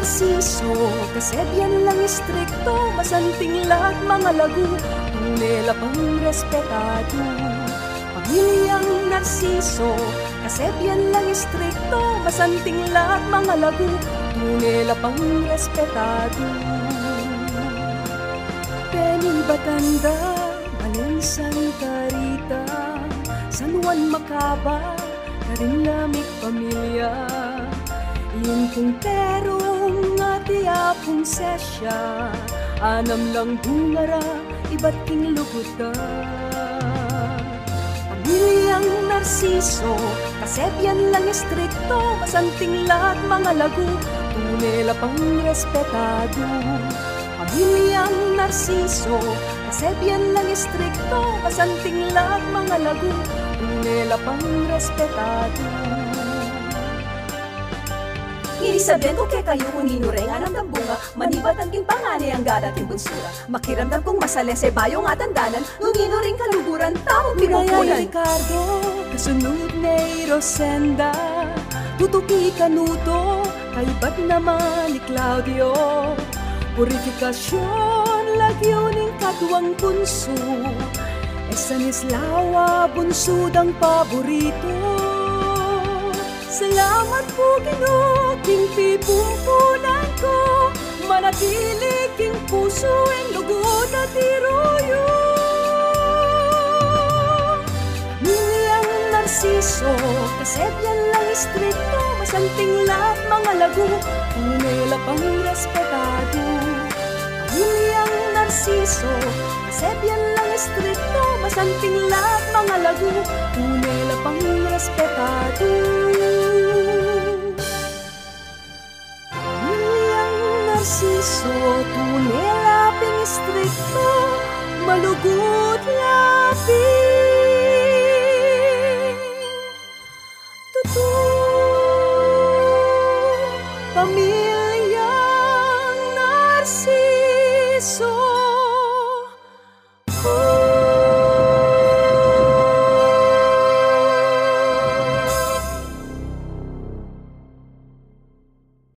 narsiso, kasebyan lang istrikto, masanting lahat mga lagu, tunela pang respetado. Pamilyang narsiso, kasebyan lang istrikto, masanting lahat mga lagu, tunela pang respetado. Pening Batanda, Balen Santa Rita, San Juan Macaba, Karinlamik Pamilya, yung punterong ati apong sesya, anam lang bungara, iba't king luguta. Pamilyang narsiso, kasebyan lang istrikto, masanting lahat mga lagu, tunela pang respetado. Pamilyang narsiso, kasebyan lang istrikto, masanting lahat mga lagu, tunela pang respetado. Inisabihan ko kay kayo kung ninureng anang tambunga, manibat ang king pangani ang gadating bunsura. Makiramdam kong masalese bayong atandanan, nungino ring kaluguran, tao pinupunan. Uraya Ricardo, kasunod ni Rosenda, tutuki kanuto, kaibat naman ni Claudio. Purifikasyon, lagyoning katuwang bunso, Estanislawa, bunsudang paborito. Salamat po Ginoo, king pipumpunan ko, manatili king puso ang lugod at iroyo. Milyang narsiso, kasebyan lang istrikto, masanting lahat mga lagu, tunela pang respetado. Milyang narsiso, kasebyan lang istrikto, masanting lahat mga lagu, tunela pang respetado. Narsiso, tunela ping istrikto, malugod lapis.